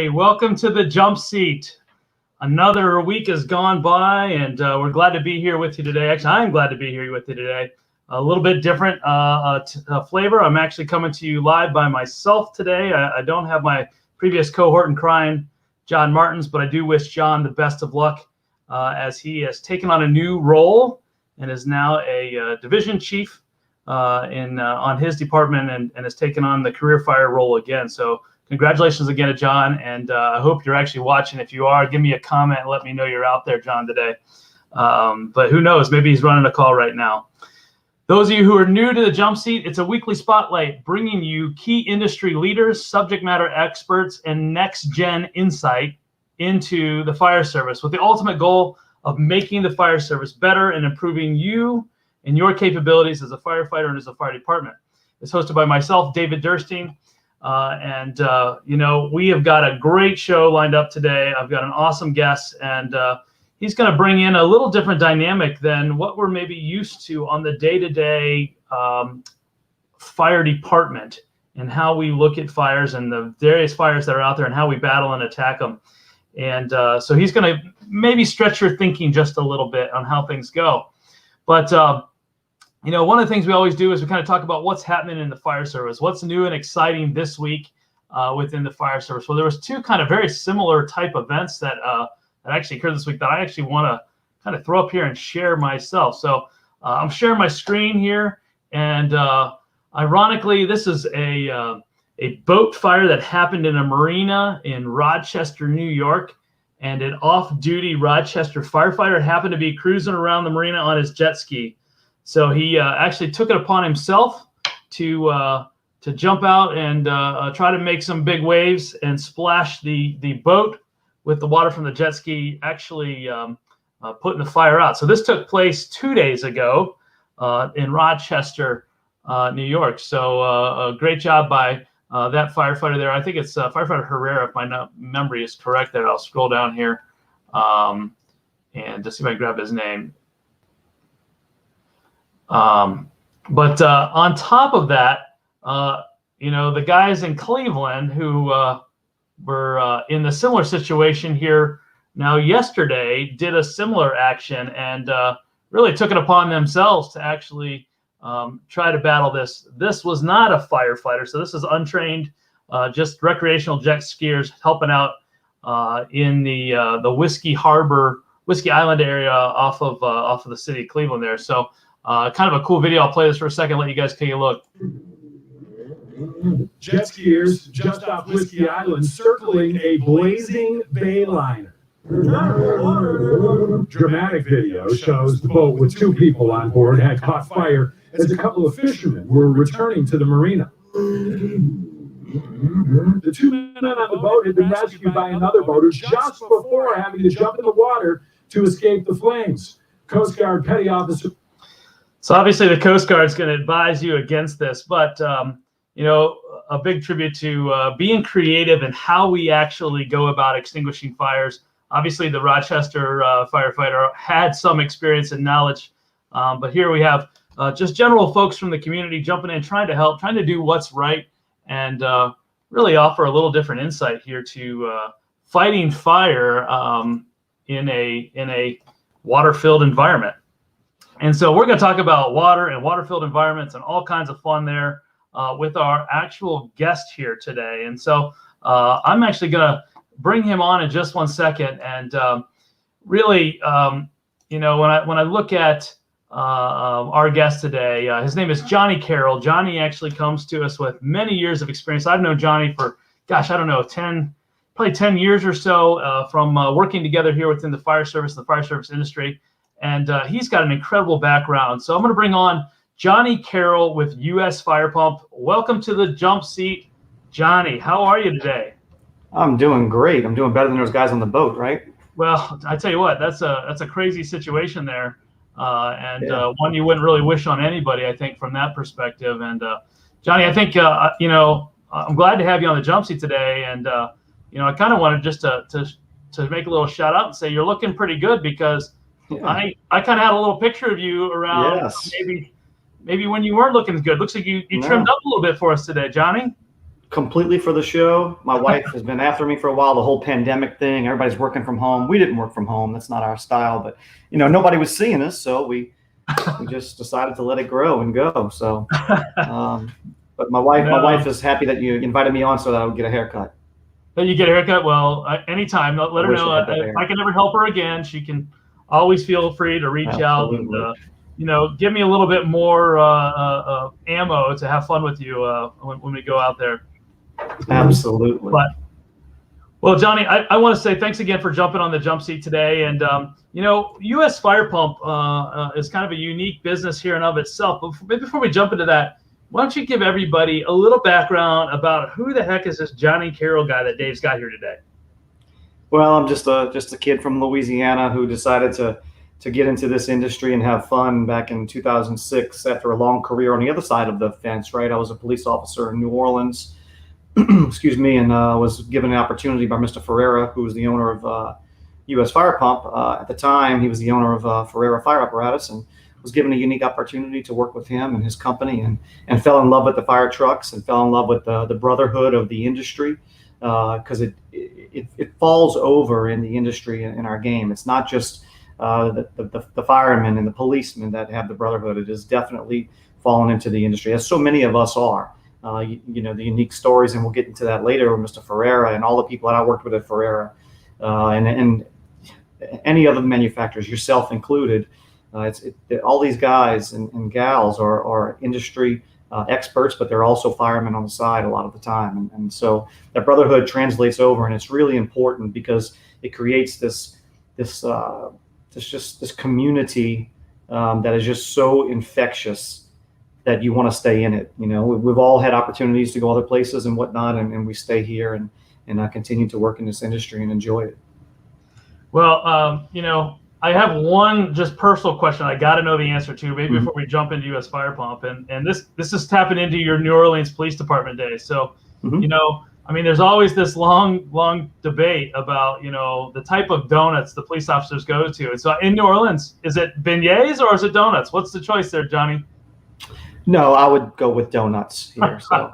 Hey, welcome to the jump seat. Another week has gone by, and we're glad to be here with you today. Actually, I'm glad to be here with you today. A little bit different flavor. I'm actually coming to you live by myself today. I don't have my previous cohort in crime, John Martins, but I do wish John the best of luck as he has taken on a new role and is now a division chief on his department and has taken on the career fire role again. So congratulations again to John, and I hope you're actually watching. If you are, give me a comment and let me know you're out there, John, today. But who knows? Maybe he's running a call right now. Those of you who are new to the jump seat, it's a weekly spotlight bringing you key industry leaders, subject matter experts, and next-gen insight into the fire service with the ultimate goal of making the fire service better and improving you and your capabilities as a firefighter and as a fire department. It's hosted by myself, David Durstein. We have got a great show lined up today. I've got an awesome guest, and he's going to bring in a little different dynamic than what we're maybe used to on the day-to-day fire department and how we look at fires and the various fires that are out there and how we battle and attack them. And so he's going to maybe stretch your thinking just a little bit on how things go. But one of the things we always do is we kind of talk about what's happening in the fire service, what's new and exciting this week within the fire service. Well, there was two kind of very similar type events that actually occurred this week that I actually want to kind of throw up here and share myself. So I'm sharing my screen here, and ironically, this is a boat fire that happened in a marina in Rochester, New York, and an off-duty Rochester firefighter happened to be cruising around the marina on his jet ski. So he actually took it upon himself to jump out and try to make some big waves and splash the boat with the water from the jet ski, actually putting the fire out. So this took place 2 days ago in Rochester, New York. So a great job by that firefighter there. I think it's firefighter Herrera, if my memory is correct there. I'll scroll down here and just see if I can grab his name. But on top of that, the guys in Cleveland who were in the similar situation here now yesterday did a similar action and really took it upon themselves to actually try to battle this. This was not a firefighter, so this is untrained, just recreational jet skiers helping out in the Whiskey Island area off of the city of Cleveland there. So kind of a cool video. I'll play this for a second, let you guys take a look. Jet skiers just off Whiskey Island circling a blazing bay liner. Dramatic video shows the boat with two people on board had caught fire as a couple of fishermen were returning to the marina. The two men on the boat had been rescued by another boater just before having to jump in the water to escape the flames. Coast Guard Petty Officer. So obviously the Coast Guard is going to advise you against this, but a big tribute to being creative in how we actually go about extinguishing fires. Obviously the Rochester firefighter had some experience and knowledge, but here we have just general folks from the community jumping in, trying to help, trying to do what's right, and really offer a little different insight here to fighting fire in a water-filled environment. And so we're going to talk about water and water-filled environments and all kinds of fun there with our actual guest here today. And so I'm actually going to bring him on in just 1 second. And really, when I look at our guest today, his name is Jonny Carroll. Jonny actually comes to us with many years of experience. I've known Jonny for, probably 10 years or so from working together here within the fire service, the fire service industry. And he's got an incredible background. So I'm going to bring on Jonny Carroll with U.S. Fire Pump. Welcome to the jump seat, Jonny. How are you today? I'm doing great. I'm doing better than those guys on the boat, right? Well, I tell you what, that's a crazy situation there, one you wouldn't really wish on anybody, I think, from that perspective. And Jonny, I think I'm glad to have you on the jump seat today. And I kind of wanted just to make a little shout out and say you're looking pretty good because. Yeah. I kind of had a little picture of you around. Yes. Maybe when you weren't looking good. Looks like you trimmed up a little bit for us today, Jonny. completely for the show. My wife has been after me for a while, the whole pandemic thing. Everybody's working from home. We didn't work from home. That's not our style. But, nobody was seeing us, so we just decided to let it grow and go. So, but my wife is happy that you invited me on so that I would get a haircut. That you get a haircut? Well, anytime. Let her know. If I can ever help her again, she can always feel free to reach out and, give me a little bit more ammo to have fun with you when we go out there. Absolutely. Well, Jonny, I want to say thanks again for jumping on the jump seat today. And, U.S. Fire Pump is kind of a unique business here and of itself. But maybe before we jump into that, why don't you give everybody a little background about who the heck is this Jonny Carroll guy that Dave's got here today? Well, I'm just a kid from Louisiana who decided to get into this industry and have fun back in 2006 after a long career on the other side of the fence, right? I was a police officer in New Orleans, excuse me, and was given an opportunity by Mr. Ferreira, who was the owner of U.S. Fire Pump. At the time, he was the owner of Ferreira Fire Apparatus, and was given a unique opportunity to work with him and his company, and fell in love with the fire trucks and fell in love with the brotherhood of the industry, because it falls over in the industry in our game. It's not just the firemen and the policemen that have the brotherhood. It has definitely fallen into the industry, as so many of us are. The unique stories, and we'll get into that later with Mr. Ferreira and all the people that I worked with at Ferreira, and any other manufacturers, yourself included. All these guys and gals are industry experts, but they're also firemen on the side a lot of the time. And so that brotherhood translates over, and it's really important because it creates this community that is just so infectious that you want to stay in it. We've all had opportunities to go other places and whatnot, and we stay here and continue to work in this industry and enjoy it. Well, I have one just personal question I got to know the answer to, maybe before we jump into U.S. Fire Pump. And this is tapping into your New Orleans Police Department days. So, there's always this long debate about, the type of donuts the police officers go to. And so in New Orleans, is it beignets or is it donuts? What's the choice there, Jonny? No, I would go with donuts here. So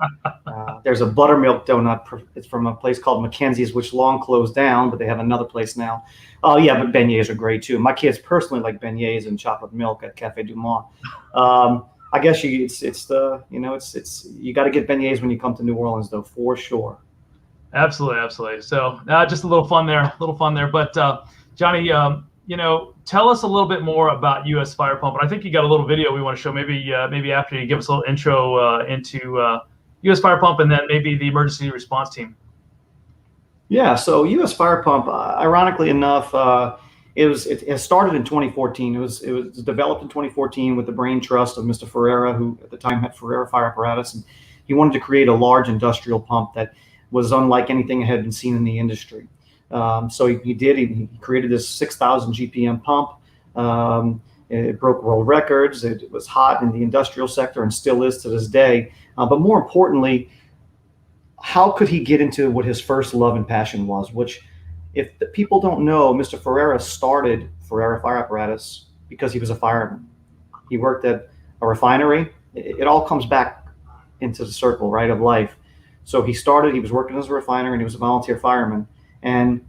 there's a buttermilk donut. It's from a place called Mackenzie's, which long closed down, but they have another place now. Oh yeah, but beignets are great too. My kids personally like beignets and chocolate milk at Cafe Du Mont. I guess you got to get beignets when you come to New Orleans, though, for sure. Absolutely. So just a little fun there. But Jonny, tell us a little bit more about U.S. Fire Pump. And I think you got a little video we want to show. Maybe after you give us a little intro into U.S. Fire Pump and then maybe the emergency response team. Yeah. So U.S. Fire Pump, ironically enough, it started in 2014. It was developed in 2014 with the brain trust of Mr. Ferreira, who at the time had Ferreira Fire Apparatus, and he wanted to create a large industrial pump that was unlike anything that had been seen in the industry. So he did. He created this 6,000 GPM pump. It broke world records. It was hot in the industrial sector and still is to this day. But more importantly, how could he get into what his first love and passion was? Which, if the people don't know, Mr. Ferreira started Ferreira Fire Apparatus because he was a fireman. He worked at a refinery. It all comes back into the circle, right, of life. So he was working as a refiner, and he was a volunteer fireman. And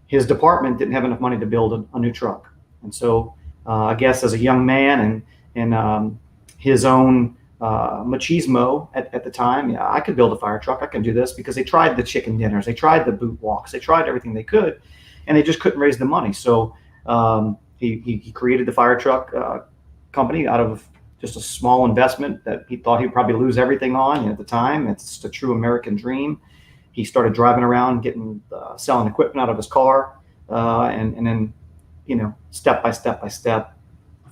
his department didn't have enough money to build a new truck. And so I guess as a young man and his own machismo at the time, yeah, I could build a fire truck. I can do this, because they tried the chicken dinners. They tried the boot walks. They tried everything they could, and they just couldn't raise the money. So he created the fire truck company out of just a small investment that he thought he'd probably lose everything on. At the time, it's the true American dream. He started driving around, selling equipment out of his car, and then, step by step,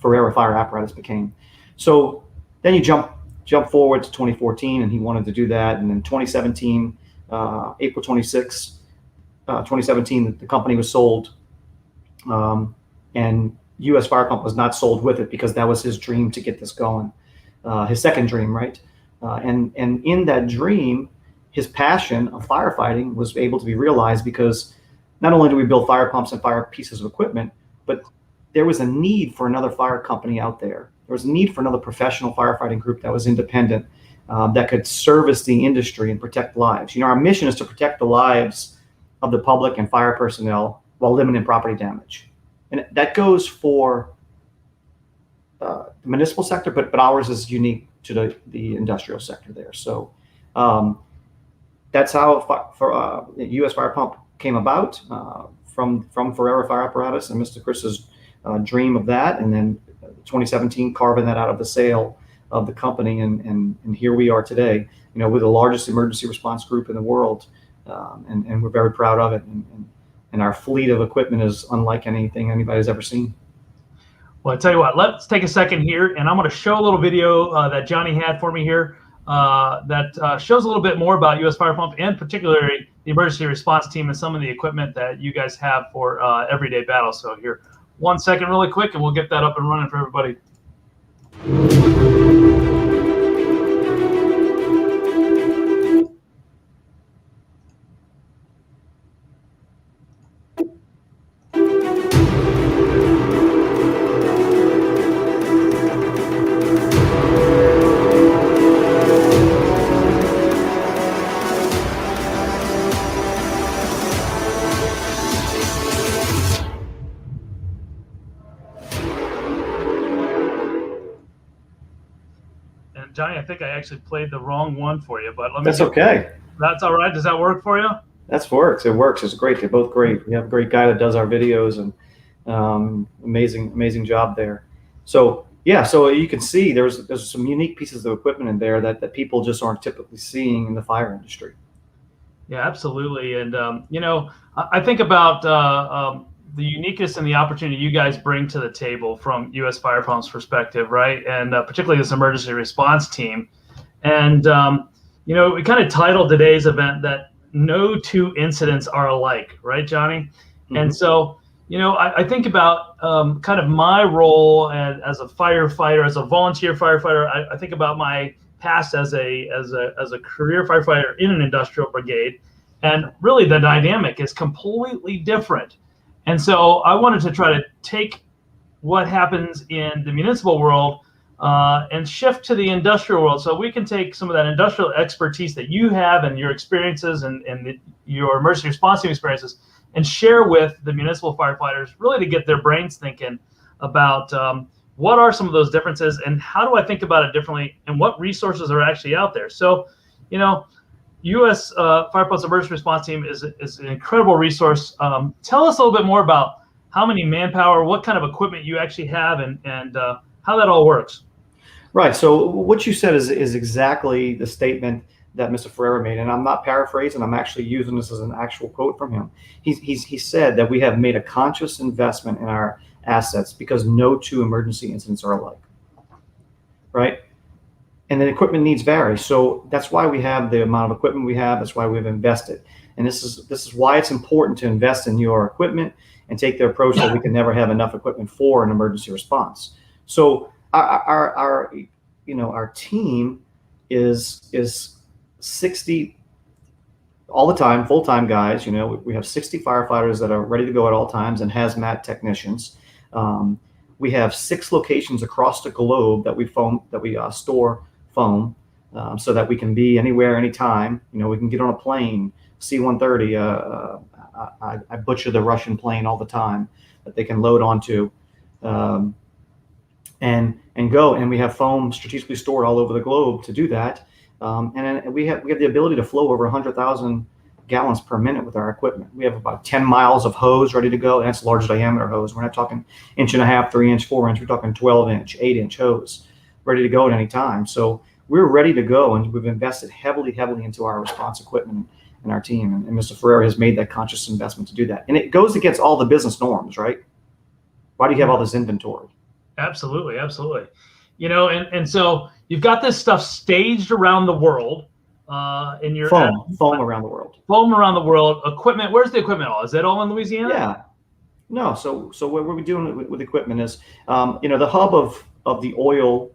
Ferreira Fire Apparatus became. So then you jump forward to 2014, and he wanted to do that. And then 2017, April 26, 2017, the company was sold, and U.S. Fire Pump was not sold with it, because that was his dream to get this going, his second dream, right? And in that dream, his passion of firefighting was able to be realized, because not only do we build fire pumps and fire pieces of equipment, but there was a need for another fire company out there. There was a need for another professional firefighting group that was independent, that could service the industry and protect lives. Our mission is to protect the lives of the public and fire personnel while limiting property damage. And that goes for the municipal sector, but ours is unique to the industrial sector there. So that's how U.S. Fire Pump came about from Ferrera Fire Apparatus and Mr. Chris's dream of that, and then 2017 carving that out of the sale of the company, and here we are today. We're the largest emergency response group in the world, and we're very proud of it. And our fleet of equipment is unlike anything anybody's ever seen. Well, I tell you what, let's take a second here, and I'm going to show a little video that Jonny had for me here that shows a little bit more about U.S. Fire Pump, and particularly the emergency response team and some of the equipment that you guys have for everyday battle. So here, 1 second really quick, and we'll get that up and running for everybody. Jonny, I think I actually played the wrong one for you, but let me. That's okay. That's all right. Does that work for you? That works. It works. It's great. They're both great. We have a great guy that does our videos, and amazing job there. So yeah, so you can see there's some unique pieces of equipment in there that people just aren't typically seeing in the fire industry. Yeah, absolutely. And I think about the uniqueness and the opportunity you guys bring to the table from U.S. Fire Pump's perspective, right? And particularly this emergency response team. And, we kind of titled today's event that no two incidents are alike, right, Jonny? Mm-hmm. And so, I think about kind of my role as a firefighter, as a volunteer firefighter. I think about my past as a career firefighter in an industrial brigade. And really the dynamic is completely different. And so I wanted to try to take what happens in the municipal world and shift to the industrial world, so we can take some of that industrial expertise that you have and your experiences and your emergency response team experiences and share with the municipal firefighters, really to get their brains thinking about what are some of those differences and how do I think about it differently and what resources are actually out there. So, U.S. Fire Pump's emergency response team is an incredible resource. Tell us a little bit more about how many manpower, what kind of equipment you actually have, and how that all works. Right. So what you said is exactly the statement that Mr. Ferrera made, and I'm not paraphrasing. I'm actually using this as an actual quote from him. He said that we have made a conscious investment in our assets because no two emergency incidents are alike. Right. And the equipment needs vary. So that's why we have the amount of equipment we have. That's why we've invested. And this is why it's important to invest in your equipment and take the approach that we can never have enough equipment for an emergency response. So our team is 60 all the time, full-time guys. We have 60 firefighters that are ready to go at all times and hazmat technicians. We have 6 locations across the globe that we store foam, so that we can be anywhere, anytime. We can get on a plane, C-130. I butcher the Russian plane all the time that they can load onto, and go. And we have foam strategically stored all over the globe to do that. And then we have the ability to flow over 100,000 gallons per minute with our equipment. We have about 10 miles of hose ready to go. And that's large diameter hose. We're not talking 1.5 inch, 3 inch, 4 inch. We're talking 12 inch, 8 inch hose ready to go at any time. So we're ready to go, and we've invested heavily into our response equipment and our team. And Mr. Ferrera has made that conscious investment to do that. And it goes against all the business norms, right? Why do you have all this inventory? Absolutely. And so you've got this stuff staged around the world. In your foam around the world. Foam around the world. Equipment. Where's the equipment all? Is it all in Louisiana? Yeah. No. So what we're doing with equipment is, the hub of the oil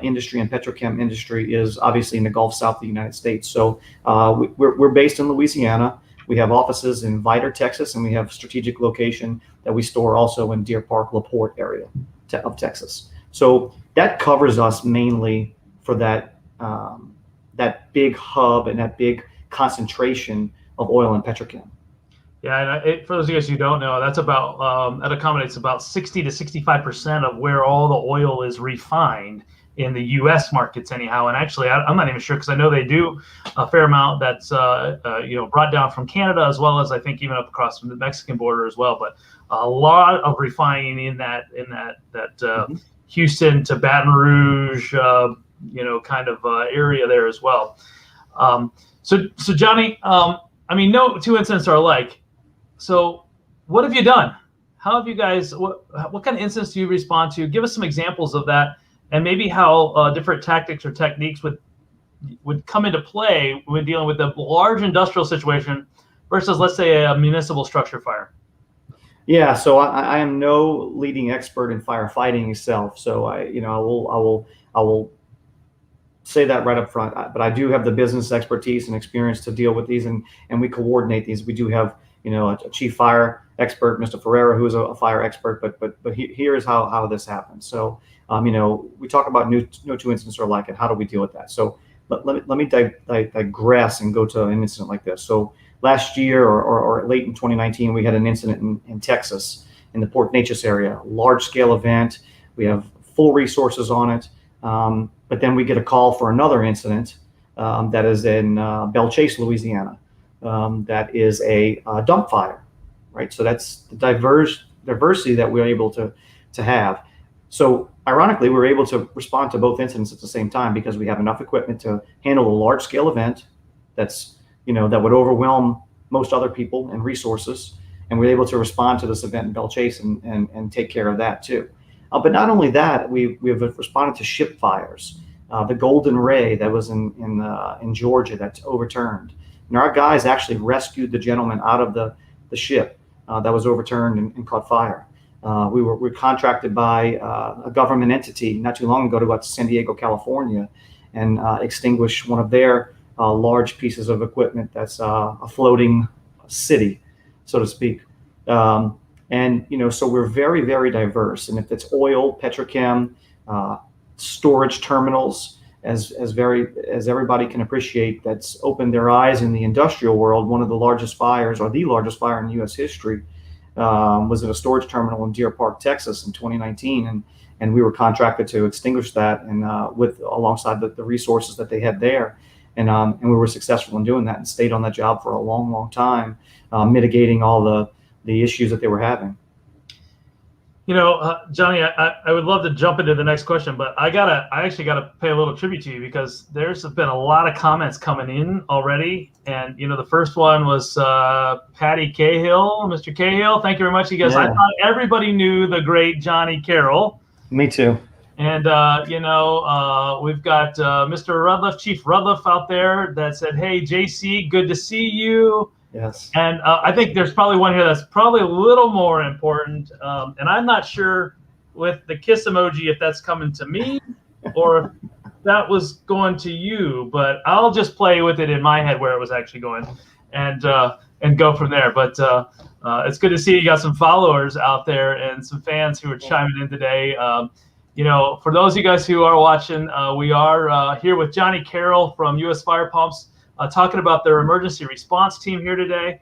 industry and petrochem industry is obviously in the Gulf South of the United States. So we're based in Louisiana. We have offices in Vidor, Texas, and we have strategic location that we store also in Deer Park, LaPorte area of Texas. So that covers us mainly for that that big hub and that big concentration of oil and petrochem. Yeah, and for those of you guys who don't know, that's about that accommodates about 60 to 65% of where all the oil is refined in the U.S. markets, anyhow. And actually, I'm not even sure, because I know they do a fair amount that's brought down from Canada, as well as I think even up across from the Mexican border as well. But a lot of refining in that Houston to Baton Rouge, kind of area there as well. So Jonny, I mean, no two incidents are alike. So what have you done? How have you guys, what kind of incidents do you respond to? Give us some examples of that, and maybe how different tactics or techniques would come into play when dealing with a large industrial situation versus, let's say, a municipal structure fire. Yeah, so I am no leading expert in firefighting itself. So I will say that right up front. But I do have the business expertise and experience to deal with these, and we coordinate these. We do have a chief fire expert, Mr. Ferreira, who is a fire expert. But here is how this happens. So we talk about no two incidents are alike, and how do we deal with that? So let me digress and go to an incident like this. So last year or late in 2019, we had an incident in Texas, in the Port Neches area, large scale event. We have full resources on it. But then we get a call for another incident that is in Belle Chase, Louisiana. That is a dump fire, right? So that's the diversity that we're able to have. So ironically, we're able to respond to both incidents at the same time, because we have enough equipment to handle a large scale event that's that would overwhelm most other people and resources, and we're able to respond to this event in Belle Chase and take care of that too. But not only that, we have responded to ship fires. The Golden Ray that was in Georgia that's overturned. And our guys actually rescued the gentleman out of the ship that was overturned and caught fire. We were contracted by a government entity not too long ago to go out to San Diego, California, and extinguish one of their large pieces of equipment that's a floating city, so to speak. So we're very, very diverse. And if it's oil, petrochem, storage terminals, as everybody can appreciate, that's opened their eyes in the industrial world. One of the largest fires, or the largest fire in U.S. history, was at a storage terminal in Deer Park, Texas in 2019. And we were contracted to extinguish that, and alongside the resources that they had there. And we were successful in doing that, and stayed on that job for a long, long time, mitigating all the issues that they were having. Jonny, I would love to jump into the next question, but I actually gotta pay a little tribute to you, because there's been a lot of comments coming in already. And the first one was Patty Cahill. Mr. Cahill, thank you very much. He goes, I thought everybody knew the great Jonny Carroll. Me too. And we've got Mr. Rudliff, Chief Rudliff out there, that said, hey, JC, good to see you. Yes. And I think there's probably one here that's probably a little more important. And I'm not sure with the kiss emoji if that's coming to me or if that was going to you, but I'll just play with it in my head where it was actually going, and go from there. But it's good to see you got some followers out there and some fans who are chiming in today. For those of you guys who are watching, we are here with Jonny Carroll from U.S. Fire Pumps, talking about their emergency response team here today.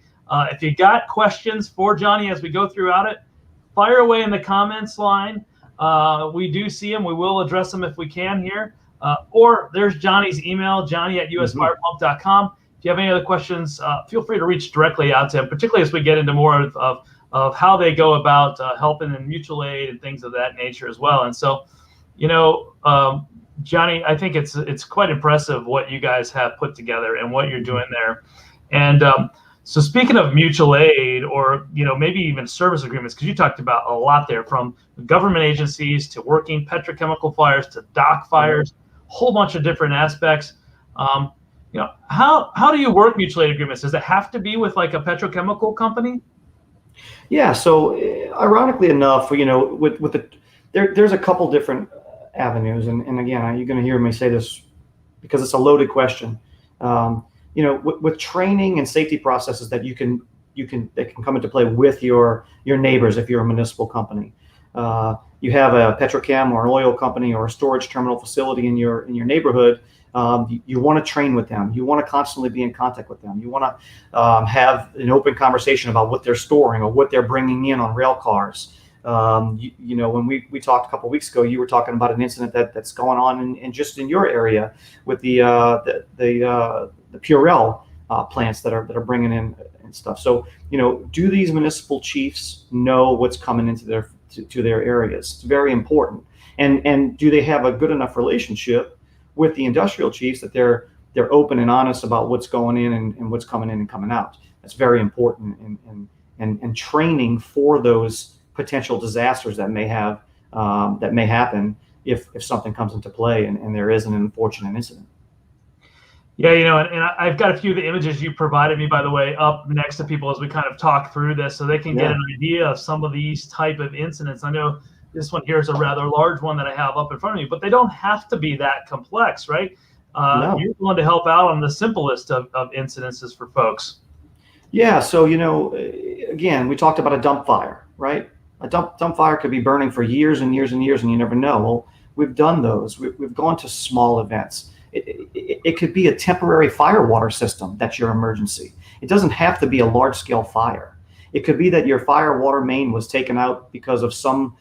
If you got questions for Jonny as we go throughout it, fire away in the comments line. We do see them. We will address them if we can here. Or there's Jonny's email, johnny@usfirepump.com. If you have any other questions, feel free to reach directly out to him, particularly as we get into more of how they go about helping in mutual aid and things of that nature as well. And so, Jonny, I think it's quite impressive what you guys have put together and what you're doing there. And so speaking of mutual aid, or maybe even service agreements, because you talked about a lot there, from government agencies to working petrochemical fires to dock fires, a whole bunch of different aspects. How do you work mutual aid agreements? Does it have to be with like a petrochemical company? Yeah. So ironically enough, there's a couple different avenues, and again, you're going to hear me say this because it's a loaded question. With training and safety processes that they can come into play with your neighbors. If you're a municipal company, you have a petrochem or an oil company or a storage terminal facility in your neighborhood. You want to train with them. You want to constantly be in contact with them. You want to have an open conversation about what they're storing or what they're bringing in on rail cars. When we talked a couple of weeks ago, you were talking about an incident that's going on in just in your area with the Purell plants that are bringing in and stuff. So do these municipal chiefs know what's coming into their areas? It's very important. And do they have a good enough relationship with the industrial chiefs that they're open and honest about what's going in and what's coming in and coming out? That's very important and training for those potential disasters that may happen if something comes into play and there is an unfortunate incident. Yeah, and I've got a few of the images you provided me, by the way, up next to people as we kind of talk through this, so they can get an idea of some of these type of incidents. I know this one here is a rather large one that I have up in front of me, but they don't have to be that complex, right? No. You're going to help out on the simplest of incidences for folks. Yeah, so again, we talked about a dump fire, right? A dump fire could be burning for years and years and years, and you never know. Well, we've done those. We've gone to small events. It could be a temporary fire water system that's your emergency. It doesn't have to be a large-scale fire. It could be that your fire water main was taken out because of some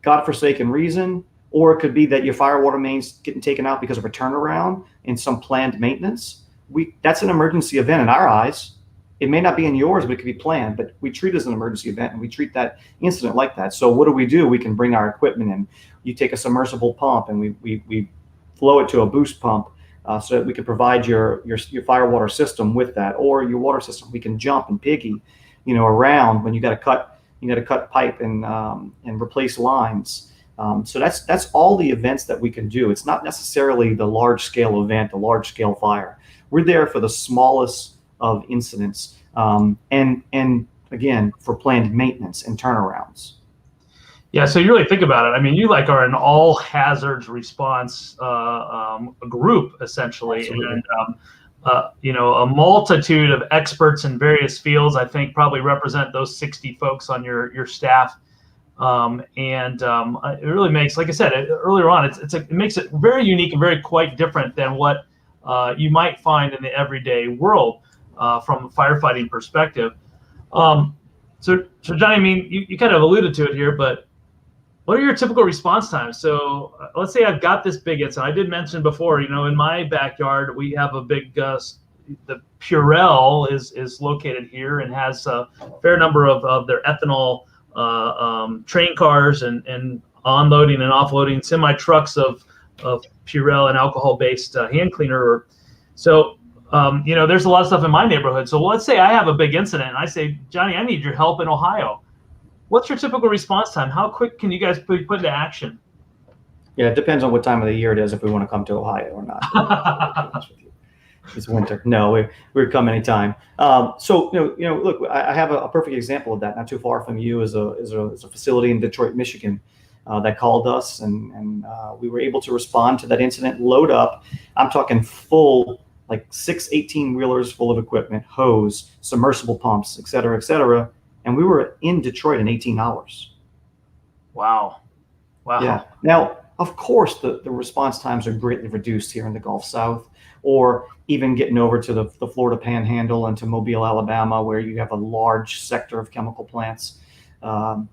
godforsaken reason, or it could be that your fire water main's getting taken out because of a turnaround in some planned maintenance. That's an emergency event in our eyes. It may not be in yours, but it could be planned, but we treat it as an emergency event, and we treat that incident like that. So what do? We can bring our equipment in. You take a submersible pump and we flow it to a boost pump so that we can provide your fire water system with that, or your water system. We can jump and piggy, around when you got to cut pipe and replace lines. So that's all the events that we can do. It's not necessarily the large scale event, the large scale fire. We're there for the smallest of incidents, and again for planned maintenance and turnarounds. Yeah, so you really think about it. I mean, you are an all hazards response group essentially. Absolutely. And a multitude of experts in various fields, I think, probably represent those 60 folks on your staff. It really makes, like I said earlier on, it makes it very unique and very quite different than what you might find in the everyday world from a firefighting perspective. So Jonny, I mean, you kind of alluded to it here, but what are your typical response times? So let's say I've got this big incident. I did mention before, in my backyard, we have a big, the Purell is located here and has a fair number of their ethanol train cars and onloading and offloading semi trucks of Purell and alcohol-based hand cleaner. So, there's a lot of stuff in my neighborhood. So let's say I have a big incident and I say, Jonny, I need your help in Ohio. What's your typical response time? How quick can you guys put into action? Yeah, it depends on what time of the year it is if we want to come to Ohio or not. It's winter. No, we come anytime. So look, I have a perfect example of that. Not too far from you is a facility in Detroit, Michigan, that called us, and we were able to respond to that incident. Load up. I'm talking full, like 6 18-wheelers full of equipment, hose, submersible pumps, et cetera, and we were in Detroit in 18 hours. Wow. Yeah. Now, of course, the response times are greatly reduced here in the Gulf South, or even getting over to the Florida Panhandle and to Mobile, Alabama, where you have a large sector of chemical plants. And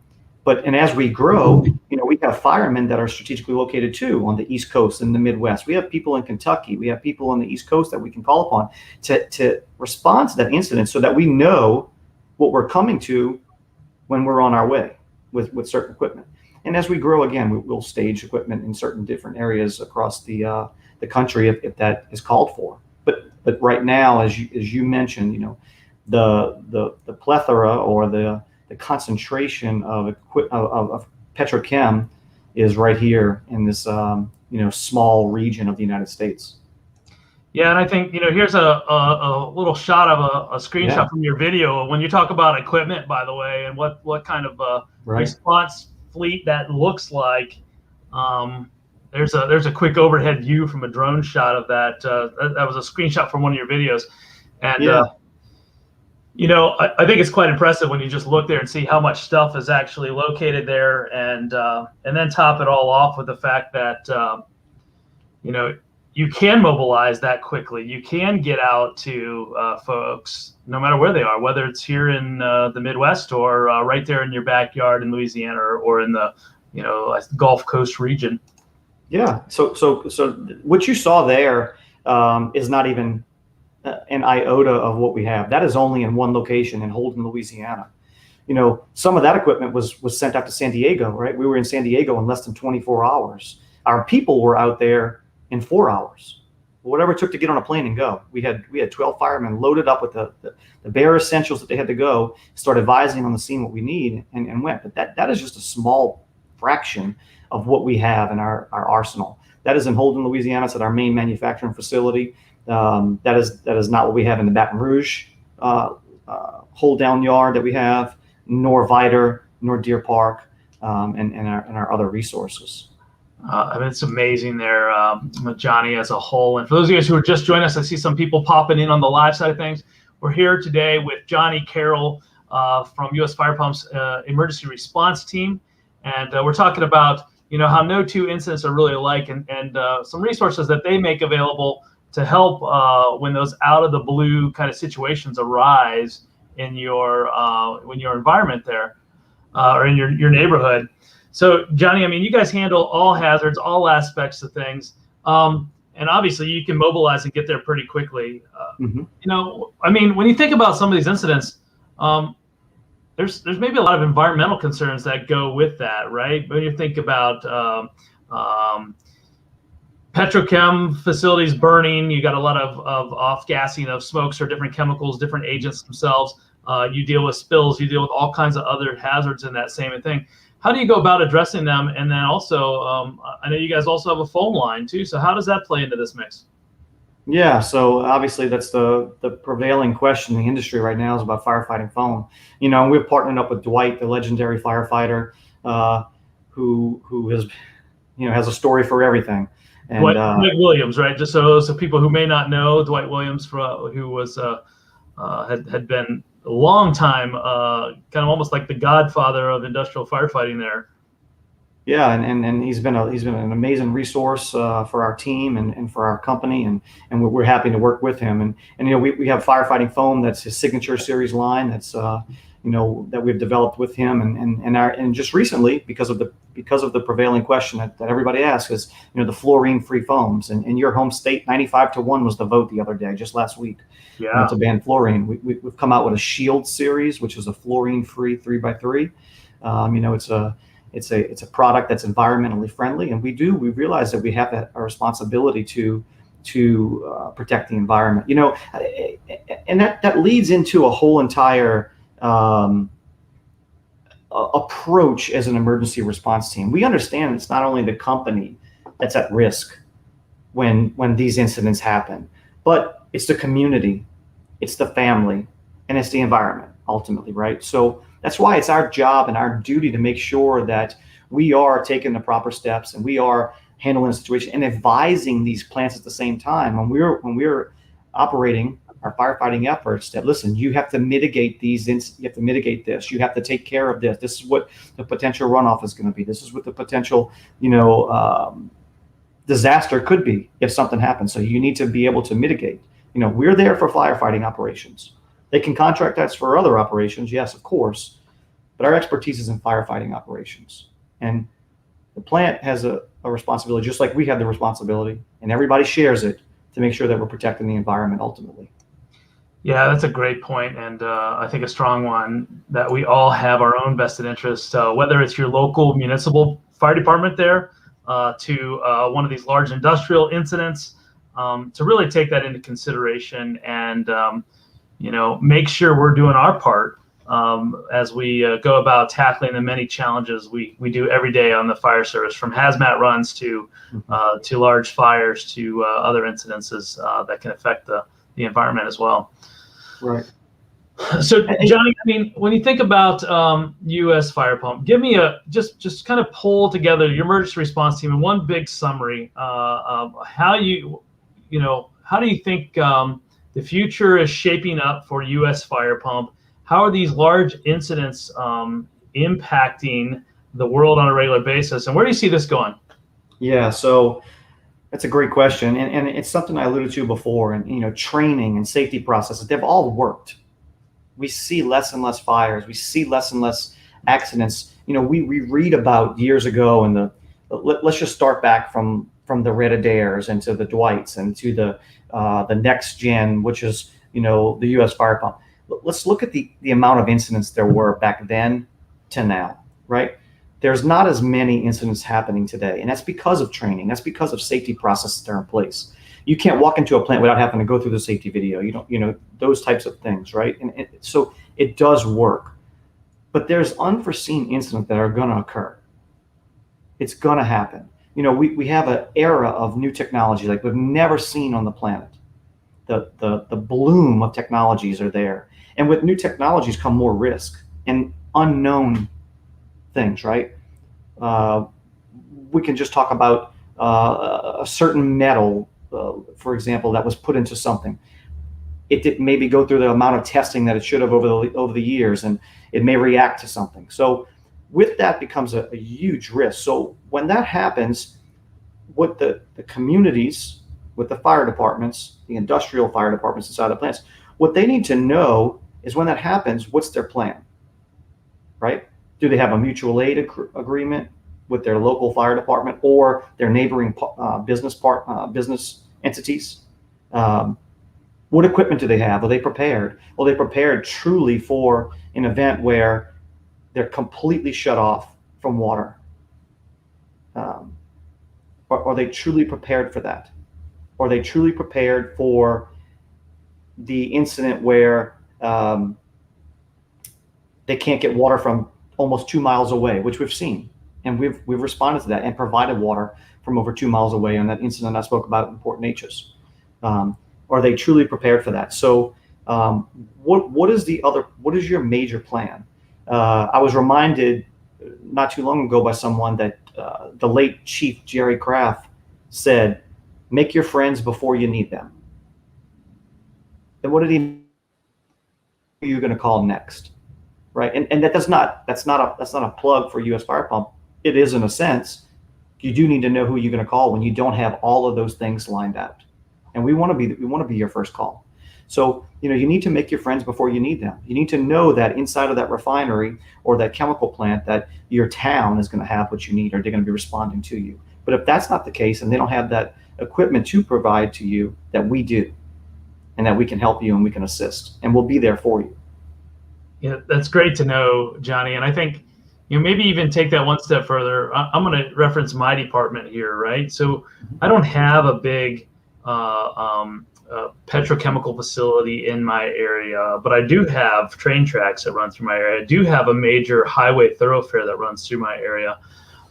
as we grow, we have firemen that are strategically located too on the East Coast and the Midwest. We have people in Kentucky. We have people on the East Coast that we can call upon to respond to that incident, so that we know what we're coming to when we're on our way with certain equipment. And as we grow, again, we'll stage equipment in certain different areas across the country if that is called for. But right now, as you mentioned, the plethora or the concentration of petrochem is right here in this small region of the United States. Yeah, and I think here's a little shot of a screenshot from your video when you talk about equipment, by the way, and what kind of response fleet that looks like. There's a quick overhead view from a drone shot of that. That was a screenshot from one of your videos, and I think it's quite impressive when you just look there and see how much stuff is actually located there, and then top it all off with the fact that you can mobilize that quickly. You can get out to folks no matter where they are, whether it's here in the Midwest or right there in your backyard in Louisiana or in the Gulf Coast region. Yeah. So what you saw there is not even an iota of what we have. That is only in one location in Holden, Louisiana. Some of that equipment was sent out to San Diego, right? We were in San Diego in less than 24 hours. Our people were out there in 4 hours. Whatever it took to get on a plane and go. We had 12 firemen loaded up with the bare essentials that they had to go, start advising on the scene what we need, and went. But that is just a small fraction of what we have in our arsenal. That is in Holden, Louisiana. It's at our main manufacturing facility. That is not what we have in the Baton Rouge hold down yard that we have, nor Vidor, nor Deer Park, and our other resources. I mean, it's amazing there, Jonny, as a whole. And for those of you guys who are just joining us, I see some people popping in on the live side of things. We're here today with Jonny Carroll from U.S. Fire Pump's emergency response team, and we're talking about how no two incidents are really alike, and some resources that they make available to help when those out of the blue kind of situations arise in your environment there or in your neighborhood. So, Jonny, I mean, you guys handle all hazards, all aspects of things, and obviously you can mobilize and get there pretty quickly. I mean, when you think about some of these incidents, there's maybe a lot of environmental concerns that go with that, right? When you think about petrochem facilities burning, you got a lot of off-gassing of smokes or different chemicals, different agents themselves. You deal with spills, you deal with all kinds of other hazards in that same thing. How do you go about addressing them? And then also, I know you guys also have a foam line too. So how does that play into this mix? Yeah, so obviously that's the prevailing question in the industry right now is about firefighting foam. We're partnering up with Dwight, the legendary firefighter, who has a story for everything. And Dwight Williams, right? Just so people who may not know, Dwight Williams, who was had been a long time, kind of almost like the godfather of industrial firefighting there. Yeah, and he's been an amazing resource for our team and for our company, and we're happy to work with him. And we have firefighting foam that's his signature series line that's that we've developed with him, and just recently because of the prevailing question that everybody asks is the fluorine-free foams. And in your home state, 95-1 was the vote the other day, just last week. Yeah, to ban fluorine. We've come out with a Shield series, which is a fluorine-free 3x3. It's a product that's environmentally friendly, and we realize that we have a responsibility to protect the environment. And that leads into a whole entire approach as an emergency response team. We understand it's not only the company that's at risk when these incidents happen, but it's the community, it's the family, and it's the environment ultimately, right? So that's why it's our job and our duty to make sure that we are taking the proper steps and we are handling the situation and advising these plants at the same time when we're operating our firefighting efforts that, listen, you have to mitigate you have to mitigate this, you have to take care of this. This is what the potential runoff is going to be. This is what the potential, disaster could be if something happens. So you need to be able to mitigate. We're there for firefighting operations. They can contract us for other operations, yes, of course, but our expertise is in firefighting operations. And the plant has a responsibility, just like we have the responsibility, and everybody shares it to make sure that we're protecting the environment ultimately. Yeah, that's a great point, and I think a strong one, that we all have our own vested interests, whether it's your local municipal fire department there to one of these large industrial incidents, to really take that into consideration and make sure we're doing our part as we go about tackling the many challenges we do every day on the fire service, from hazmat runs to large fires to other incidences that can affect the environment as well. Right. So, Jonny, I mean, when you think about U.S. Fire Pump, give me just kind of pull together your emergency response team in one big summary of how you think the future is shaping up for U.S. Fire Pump. How are these large incidents impacting the world on a regular basis, and where do you see this going? Yeah, so That's a great question, and it's something I alluded to before. And training and safety processes, they've all worked. We see less and less fires. We see less and less accidents. We read about years ago, and let's just start back from the Red Adaires and to the Dwights and to the next gen, which is the U.S. fire pump. Let's look at the amount of incidents there were back then to now, right? There's not as many incidents happening today, and that's because of training. That's because of safety processes that are in place. You can't walk into a plant without having to go through the safety video. You don't, those types of things, right? And so it does work, but there's unforeseen incidents that are going to occur. It's going to happen. We have an era of new technology like we've never seen on the planet. The bloom of technologies are there, and with new technologies come more risk and unknown things, right? We can just talk about a certain metal, for example, that was put into something. It didn't maybe go through the amount of testing that it should have over the years, and it may react to something. So with that becomes a huge risk. So when that happens, what the communities, with the fire departments, the industrial fire departments inside the plants, what they need to know is when that happens, what's their plan, right? Do they have a mutual aid agreement with their local fire department or their neighboring business entities? What equipment do they have? Are they prepared? Are they prepared truly for an event where they're completely shut off from water? Are they truly prepared for that? Are they truly prepared for the incident where they can't get water from almost 2 miles away, which we've seen, and we've responded to that and provided water from over 2 miles away on that incident I spoke about in Port Neches. Are they truly prepared for that? So what is your major plan? I was reminded not too long ago by someone that the late Chief Jerry Kraft said, "Make your friends before you need them." And what did he mean? Who are you going to call next? Right, and that's not a plug for U.S. Fire Pump. It is in a sense. You do need to know who you're going to call when you don't have all of those things lined out, and we want to be your first call. So you need to make your friends before you need them. You need to know that inside of that refinery or that chemical plant that your town is going to have what you need, or they're going to be responding to you. But if that's not the case, and they don't have that equipment to provide to you, that we do, and that we can help you and we can assist, and we'll be there for you. Yeah, that's great to know, Jonny. And I think, maybe even take that one step further. I'm going to reference my department here, right? So I don't have a big petrochemical facility in my area, but I do have train tracks that run through my area. I do have a major highway thoroughfare that runs through my area.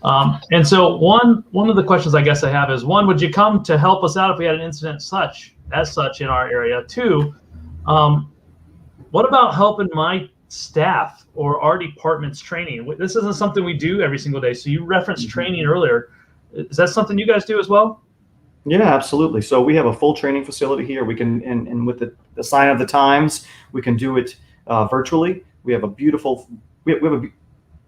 And so one of the questions I guess I have is, one, would you come to help us out if we had an incident as such in our area? Two, what about helping my staff or our department's training? This isn't something we do every single day. So you referenced training earlier. Is that something you guys do as well? Yeah, absolutely. So we have a full training facility here. We can, and with the sign of the times, we can do it virtually. We have a beautiful,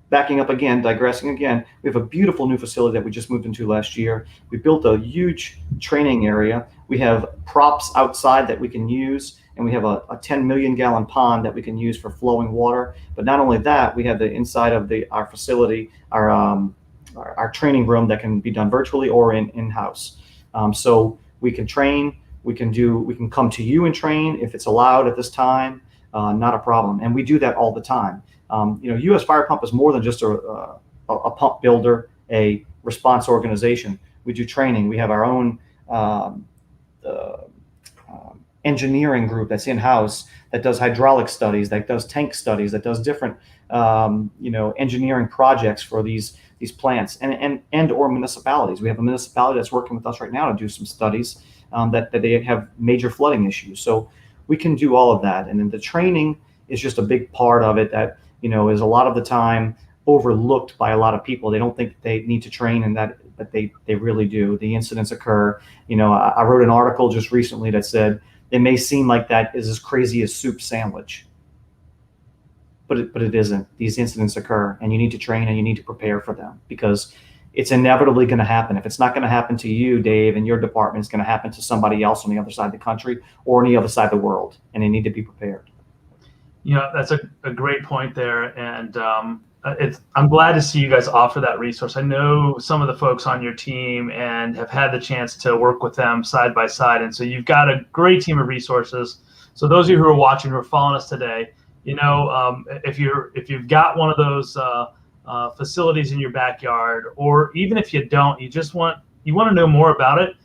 backing up again, digressing again, we have a beautiful new facility that we just moved into last year. We built a huge training area. We have props outside that we can use, and we have a 10 million gallon pond that we can use for flowing water. But not only that, we have the inside of our facility, our training room that can be done virtually or in-house. So we can train, we can come to you and train if it's allowed at this time, not a problem. And we do that all the time. U.S. Fire Pump is more than just a pump builder, a response organization. We do training. We have our own engineering group that's in-house that does hydraulic studies, that does tank studies, that does different engineering projects for these plants and or municipalities. We have a municipality that's working with us right now to do some studies that they have major flooding issues. So we can do all of that. And then the training is just a big part of it that is a lot of the time overlooked by a lot of people. They don't think they need to train, and but they really do. The incidents occur. I wrote an article just recently that said it may seem like that is as crazy as soup sandwich, but it isn't. These incidents occur, and you need to train and you need to prepare for them, because it's inevitably going to happen. If it's not going to happen to you, Dave, and your department, it's going to happen to somebody else on the other side of the country or on the other side of the world, and they need to be prepared. That's a great point there, and I'm glad to see you guys offer that resource. I know some of the folks on your team and have had the chance to work with them side by side, and so you've got a great team of resources. So those of you who are watching, who are following us today, if you've got one of those facilities in your backyard, or even if you don't, you want to know more about it,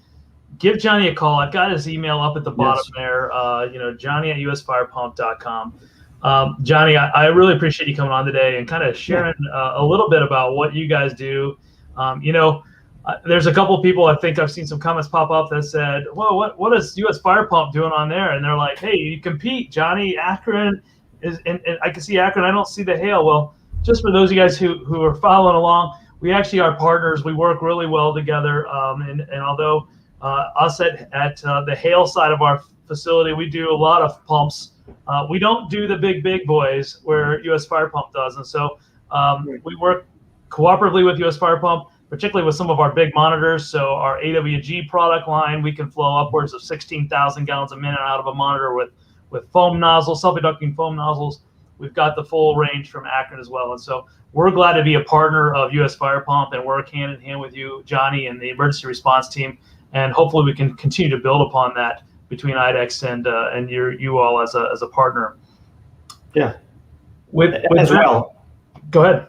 give Jonny a call. I've got his email up at the bottom there. Jonny@usfirepump.com. Jonny, I really appreciate you coming on today and kind of sharing a little bit about what you guys do. There's a couple of people, I think I've seen some comments pop up that said, well, what is US Fire Pump doing on there? And they're like, hey, you compete, Jonny. Akron is, and I can see Akron. I don't see the Hale. Well, just for those of you guys who are following along, we actually are partners. We work really well together. And although us at the Hale side of our facility, we do a lot of pumps. We don't do the big boys where US Fire Pump does. And so we work cooperatively with US Fire Pump, particularly with some of our big monitors. So our AWG product line, we can flow upwards of 16,000 gallons a minute out of a monitor with foam nozzles, self-conducting foam nozzles. We've got the full range from Akron as well. And so we're glad to be a partner of US Fire Pump and work hand in hand with you, Jonny, and the emergency response team. And hopefully we can continue to build upon that between IDEX and you all as a partner. Yeah. With as that, well. Go ahead.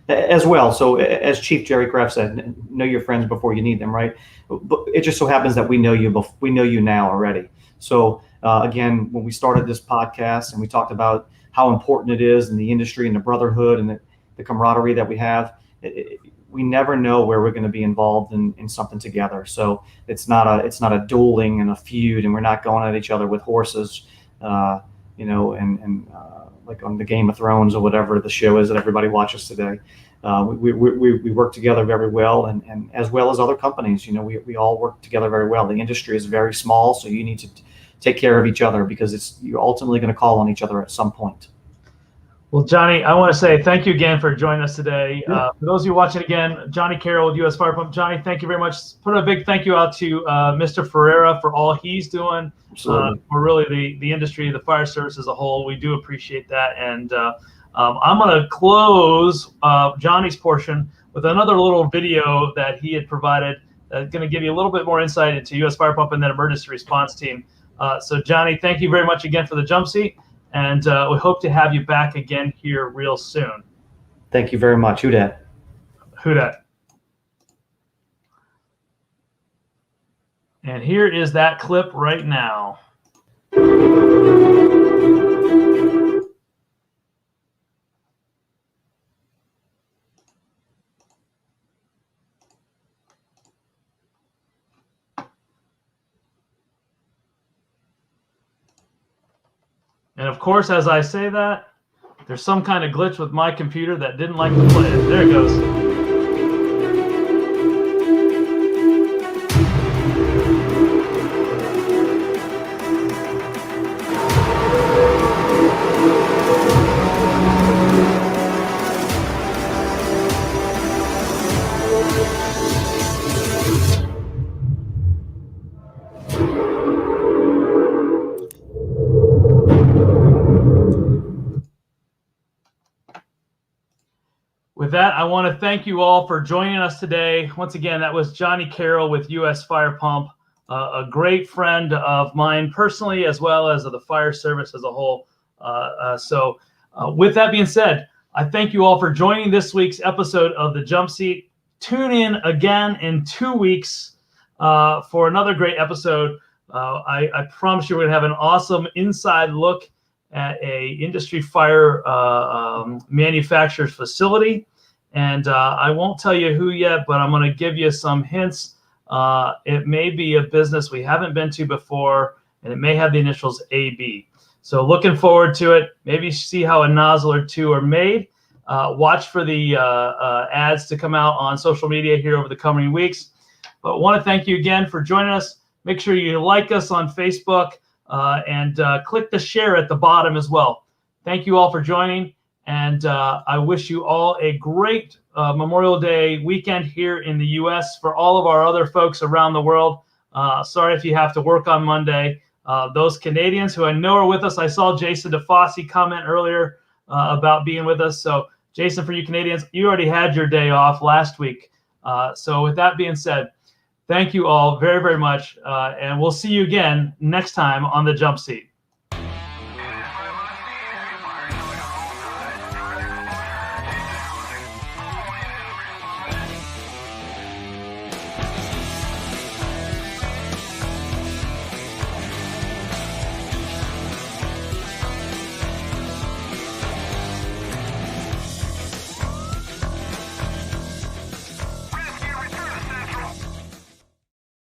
As well. So as Chief Jerry Kraft said, know your friends before you need them, right? But it just so happens that we know you now already. So again, when we started this podcast and we talked about how important it is in the industry and the brotherhood and the camaraderie that we have, we never know where we're going to be involved in something together. So it's not a dueling and a feud, and we're not going at each other with horses, and like on the Game of Thrones or whatever the show is that everybody watches today. We work together very well, and as well as other companies, we all work together very well. The industry is very small, so you need to take care of each other because you're ultimately going to call on each other at some point. Well, Jonny, I want to say thank you again for joining us today. For those of you watching again, Jonny Carroll with US Fire Pump. Jonny, thank you very much. Put a big thank you out to Mr. Ferreira for all he's doing. For really the industry, the fire service as a whole. We do appreciate that. And I'm going to close Jonny's portion with another little video that he had provided that's going to give you a little bit more insight into US Fire Pump and that emergency response team. So, Jonny, thank you very much again for the jump seat. And we hope to have you back again here real soon. Thank you very much. Who dat? Who dat? And here is that clip right now. And of course, as I say that, there's some kind of glitch with my computer that didn't like to play it. There it goes. With that, I want to thank you all for joining us today. Once again, that was Jonny Carroll with US Fire Pump, a great friend of mine personally, as well as of the fire service as a whole. So with that being said, I thank you all for joining this week's episode of The Jump Seat. Tune in again in 2 weeks for another great episode. I promise you we're going to have an awesome inside look at a industry fire manufacturer's facility. And I won't tell you who yet, but I'm going to give you some hints. It may be a business we haven't been to before, and it may have the initials AB. So looking forward to it. Maybe see how a nozzle or two are made. Watch for the ads to come out on social media here over the coming weeks. But I want to thank you again for joining us. Make sure you like us on Facebook and click the share at the bottom as well. Thank you all for joining. And I wish you all a great Memorial Day weekend here in the U.S. For all of our other folks around the world, sorry if you have to work on Monday. Those Canadians who I know are with us, I saw Jason DeFosse comment earlier about being with us. So Jason, for you Canadians, you already had your day off last week. So with that being said, thank you all very, very much. And we'll see you again next time on The Jump Seat.